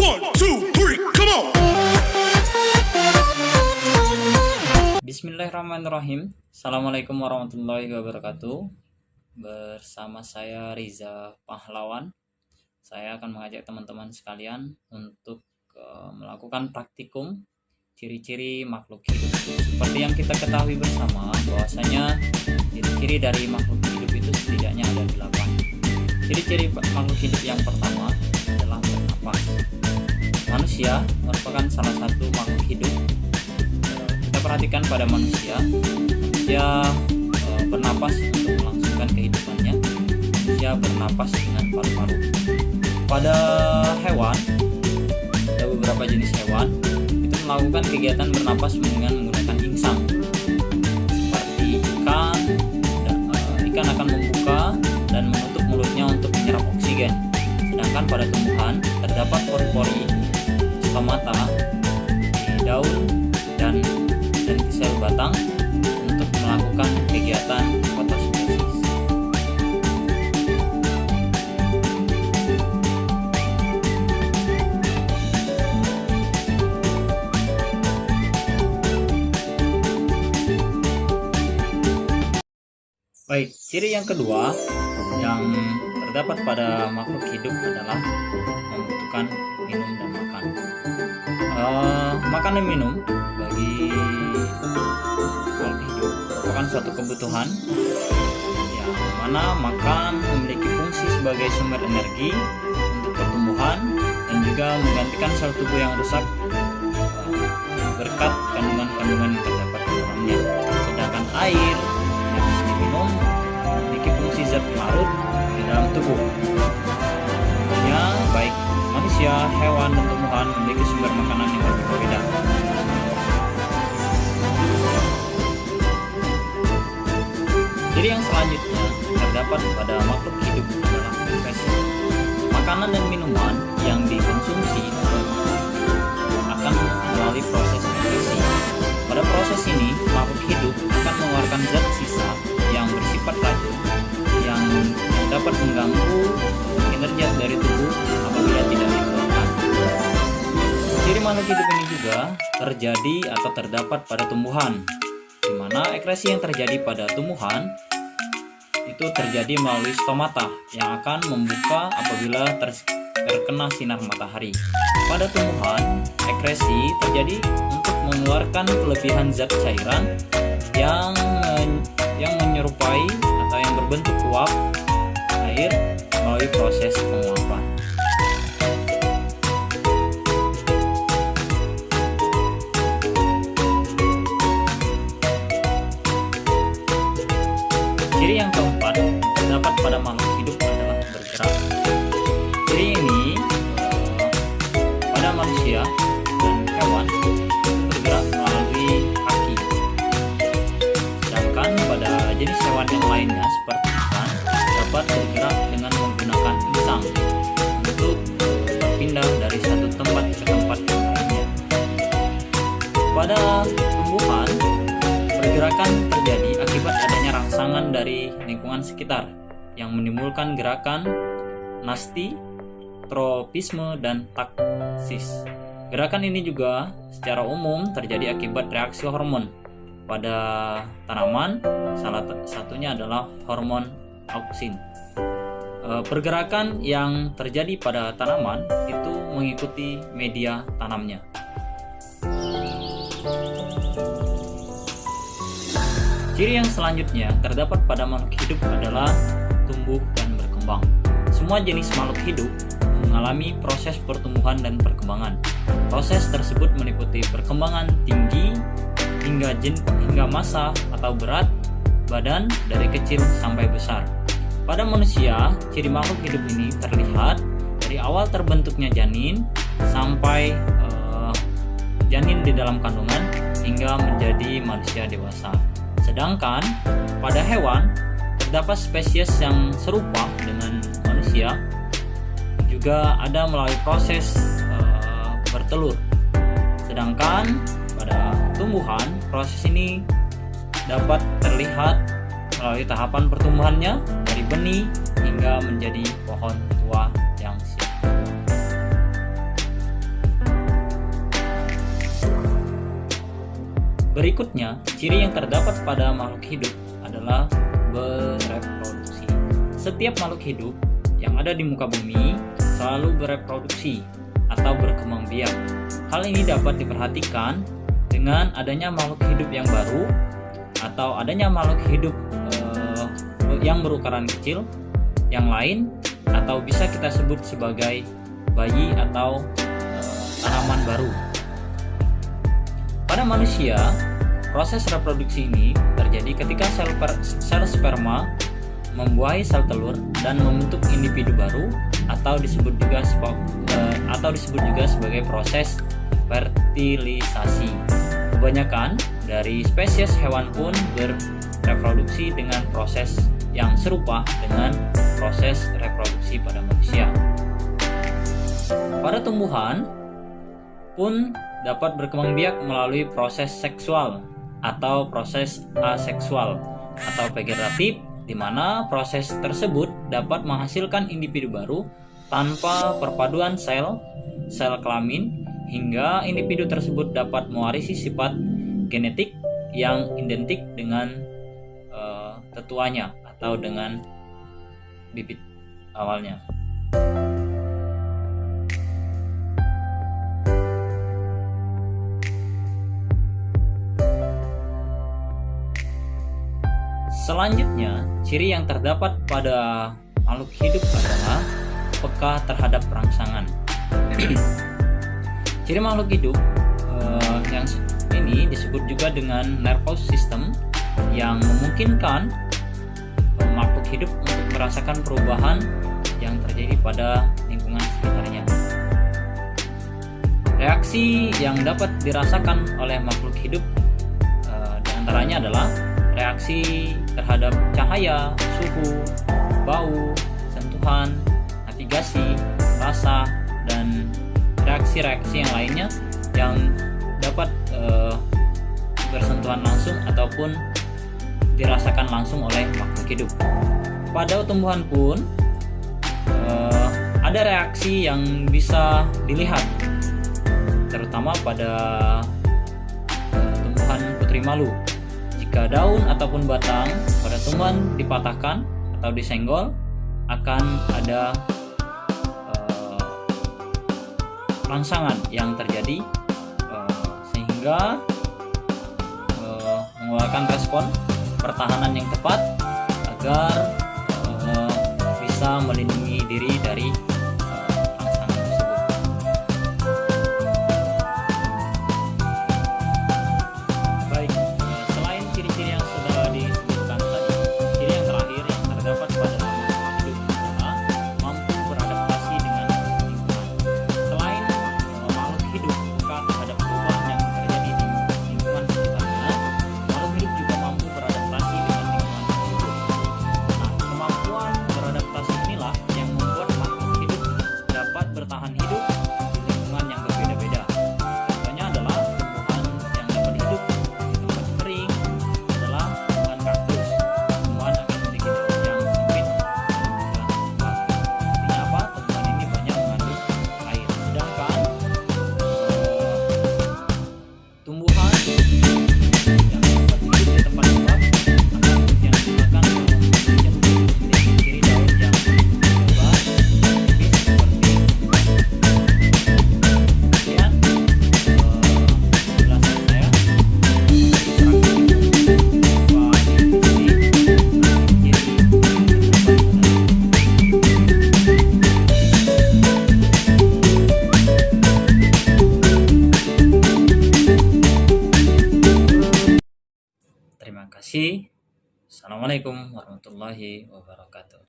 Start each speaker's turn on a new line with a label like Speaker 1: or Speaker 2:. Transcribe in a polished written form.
Speaker 1: 1, 2, 3, come on.
Speaker 2: Bismillahirrahmanirrahim. Assalamualaikum warahmatullahi wabarakatuh. Bersama saya Riza Pahlawan. Saya akan mengajak teman-teman sekalian untuk melakukan praktikum ciri-ciri makhluk hidup. Seperti yang kita ketahui bersama bahwasanya ciri-ciri dari makhluk hidup itu setidaknya ada 8. Ciri-ciri makhluk hidup yang pertama adalah bernapas. Manusia merupakan salah satu makhluk hidup. Kita perhatikan pada manusia bernapas untuk melangsungkan kehidupannya. Manusia bernapas dengan paru-paru. Pada hewan, ada beberapa jenis hewan itu melakukan kegiatan bernapas dengan menggunakan insang. Seperti ikan, ikan akan membuka dan menutup mulutnya untuk menyerap oksigen. Sedangkan pada tumbuhan terdapat pori-pori stomata di daun dan di sel batang untuk melakukan kegiatan fotosintesis. Baik, ciri yang kedua yang terdapat pada makhluk hidup adalah membutuhkan minum dan makan. Makan dan minum bagi makhluk hidup merupakan suatu kebutuhan yang mana makan memiliki fungsi sebagai sumber energi untuk pertumbuhan dan juga menggantikan sel tubuh yang rusak berkat kandungan-kandungan yang terdapat di dalamnya. Sedangkan air yang diminum memiliki fungsi zat larut di dalam tubuh. Tentunya baik manusia, hewan, dan tumbuhan memiliki sumber makanan yang berbeda. Jadi yang selanjutnya terdapat pada makhluk hidup adalah nutrisi. Makanan dan minuman yang dikonsumsi akan melalui proses nutrisi. Pada proses ini, makhluk hidup akan mengeluarkan zat sisa yang bersifat racun yang dapat mengganggu kinerja dari tubuh apabila tidak dikeluarkan. Ciri makhluk hidup ini juga terjadi atau terdapat pada tumbuhan, di mana ekresi yang terjadi pada tumbuhan itu terjadi melalui stomata yang akan membuka apabila terkena sinar matahari. Pada tumbuhan, ekresi terjadi untuk mengeluarkan kelebihan zat cairan yang menyerupai atau yang berbentuk uap air melalui proses penguapan. Ciri yang keempat terdapat pada makhluk hidup adalah bergerak. Ciri ini pada manusia dan hewan bergerak melalui kaki. Sedangkan pada jenis hewan yang lainnya seperti ikan dapat bergerak dengan menggunakan insang untuk berpindah dari satu tempat ke tempat yang lainnya. Pada tumbuhan, pergerakan terjadi akibat adanya rangsangan dari lingkungan sekitar yang menimbulkan gerakan nasti, tropisme, dan taksis. Gerakan ini juga secara umum terjadi akibat reaksi hormon. Pada tanaman, salah satunya adalah hormon auksin. Pergerakan yang terjadi pada tanaman itu mengikuti media tanamnya. Ciri yang selanjutnya terdapat pada makhluk hidup adalah tumbuh dan berkembang. Semua jenis makhluk hidup mengalami proses pertumbuhan dan perkembangan. Proses tersebut meliputi perkembangan tinggi hingga massa atau berat badan dari kecil sampai besar. Pada manusia, ciri makhluk hidup ini terlihat dari awal terbentuknya janin sampai janin di dalam kandungan hingga menjadi manusia dewasa. Sedangkan pada hewan terdapat spesies yang serupa dengan manusia juga ada melalui proses bertelur. Sedangkan pada tumbuhan proses ini dapat terlihat melalui tahapan pertumbuhannya dari benih hingga menjadi pohon tua yang siap. Berikutnya, ciri yang terdapat pada makhluk hidup adalah bereproduksi. Setiap makhluk hidup yang ada di muka bumi selalu bereproduksi atau berkembang biak. Hal ini dapat diperhatikan dengan adanya makhluk hidup yang baru atau adanya makhluk hidup yang berukuran kecil yang lain, atau bisa kita sebut sebagai bayi atau tanaman baru. Pada manusia, proses reproduksi ini terjadi ketika sel sperma membuahi sel telur dan membentuk individu baru, atau disebut juga sebagai proses fertilisasi. Kebanyakan dari spesies hewan pun bereproduksi dengan proses yang serupa dengan proses reproduksi pada manusia. Pada tumbuhan pun dapat berkembang biak melalui proses seksual atau proses aseksual atau vegetatif, di mana proses tersebut dapat menghasilkan individu baru tanpa perpaduan sel kelamin, hingga individu tersebut dapat mewarisi sifat genetik yang identik dengan tetuanya atau dengan bibit awalnya. Selanjutnya, ciri yang terdapat pada makhluk hidup adalah peka terhadap rangsangan. Ciri makhluk hidup yang ini disebut juga dengan nervous system, yang memungkinkan makhluk hidup untuk merasakan perubahan yang terjadi pada lingkungan sekitarnya. Reaksi yang dapat dirasakan oleh makhluk hidup diantaranya adalah reaksi terhadap cahaya, suhu, bau, sentuhan, navigasi, rasa, dan reaksi-reaksi yang lainnya yang dapat bersentuhan langsung ataupun dirasakan langsung oleh makhluk hidup. Pada tumbuhan pun ada reaksi yang bisa dilihat, terutama pada tumbuhan putri malu. Jika daun ataupun batang pada tumbuhan dipatahkan atau disenggol, akan ada rangsangan yang terjadi sehingga mengeluarkan respon pertahanan yang tepat agar bisa melindungi diri dari rangsangan tersebut. Baik, selain ciri-ciri yang sudah disebutkan tadi, ciri yang terakhir yang terdapat pada makhluk hidup adalah mampu beradaptasi dengan lingkungan. Selain makhluk hidup peka terhadap perubahan yang terjadi di lingkungan sekitarnya, makhluk hidup juga mampu beradaptasi dengan lingkungan tersebut. Nah, kemampuan beradaptasi inilah yang membuat makhluk hidup dapat bertahan hidup di lingkungan yang berbeda-beda. Contohnya adalah tumbuhan yang dapat hidup di tempat kering adalah tumbuhan kaktus. Tumbuhan akan memiliki daun yang sempit dan lebat. Artinya apa? Tumbuhan ini banyak mengandung air. Sedangkan tumbuhan yang dapat hidup di tempat lembab akan yang digunakan memiliki ciri daun yang lebat, tipis seperti kemudian penjelasan saya Terima kasih. Assalamualaikum warahmatullahi wabarakatuh.